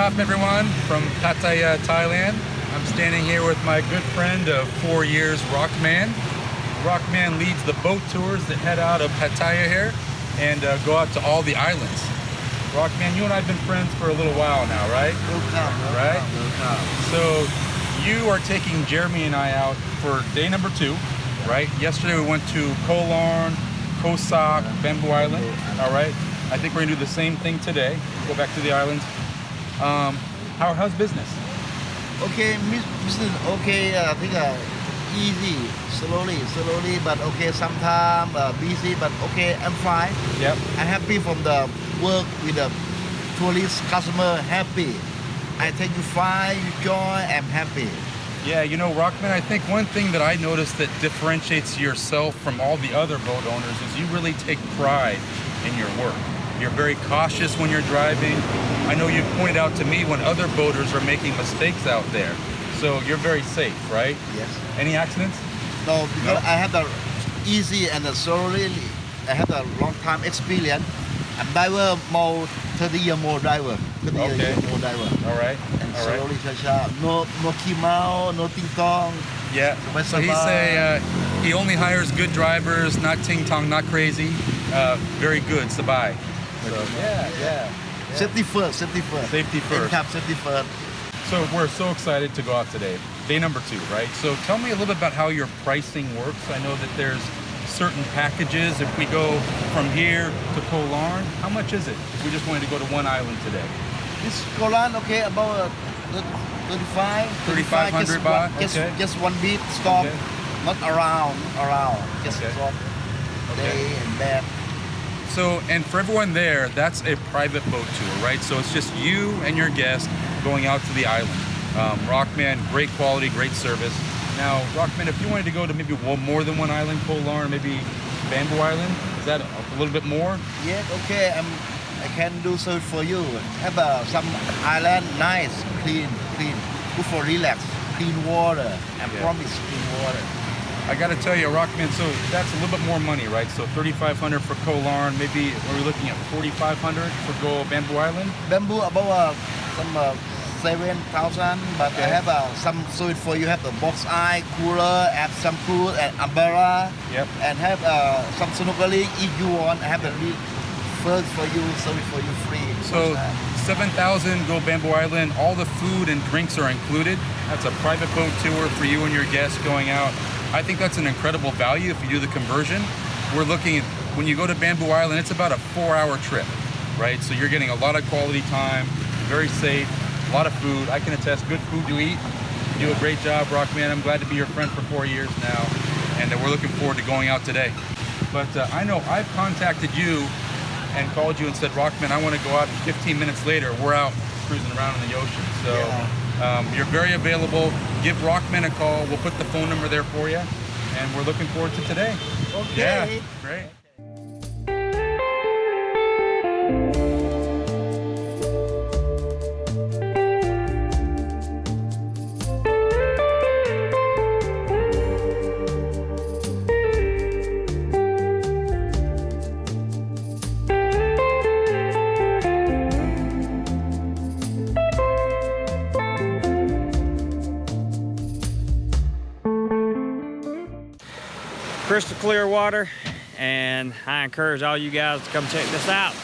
Kap, everyone, from Pattaya, Thailand. I'm standing here with my good friend of 4 years, Rockman. Rockman leads the boat tours that head out of Pattaya here and go out to all the islands. Rockman, you and I have been friends for a little while now, right? Right? So you are taking Jeremy and I out for day number 2, right? Yesterday we went to Larn, Koh Sak, Bamboo Island, all right? I think we're gonna do the same thing today. Go back to the islands. How's business? Okay, business okay. I think easy, slowly, but okay. Sometimes busy, but okay. I'm fine. Yep. I'm happy from the work with the tourist customer. Happy. I take you fine, you join. I'm happy. Yeah, you know, Rockman, I think one thing that I noticed that differentiates yourself from all the other boat owners is you really take pride in your work. You're very cautious when you're driving. I know you've pointed out to me when other boaters are making mistakes out there. So you're very safe, right? Yes. Any accidents? No, because I have the easy and the slowly. I have a long time experience. I'm driver more 30 year more driver. 30 year more driver. All right. And slowly, no kimao, no ting tong. Yeah. So he say he only hires good drivers, not ting tong, not crazy. Very good, sabai. So, yeah. Safety first. Safety first. Safety first. So we're so excited to go out today. Day number 2, right? So tell me a little bit about how your pricing works. I know that there's certain packages. If we go from here to Koh Larn, how much is it? If we just wanted to go to one island today. This Koh Larn, okay, about 3,500 baht. Just one beat stop, okay. Not around. Just stop. Day and back. So, and for everyone there, that's a private boat tour, right? So it's just you and your guest going out to the island. Rockman, great quality, great service. Now, Rockman, if you wanted to go to maybe more than one island, Koh Larn, maybe Bamboo Island, is that a little bit more? Yeah, okay, I can do so for you. Have some island, nice, clean, good for relax, clean water. I promise clean water. I got to tell you, Rockman, so that's a little bit more money, right? So 3,500 for Koh Larn, maybe are we looking at 4,500 for go Bamboo Island? Bamboo about some 7,000, but I have some suite for you. Have the box eye, cooler, have some food and umbrella. Yep. And have some snorkeling if you want. I have the first for you, service for you free. So 7,000 go Bamboo Island. All the food and drinks are included. That's a private boat tour for you and your guests going out. I think that's an incredible value if you do the conversion. We're looking at, when you go to Bamboo Island, it's about a 4-hour trip, right? So you're getting a lot of quality time, very safe, a lot of food. I can attest, good food to eat. You do a great job, Rockman. I'm glad to be your friend for 4 years now, and we're looking forward to going out today. But I know I've contacted you and called you and said, Rockman, I want to go out, and 15 minutes later, we're out cruising around in the ocean. So. Yeah. You're very available. Give Rockman a call. We'll put the phone number there for you. And we're looking forward to today. Okay. Yeah, great. Crystal clear water, and I encourage all you guys to come check this out.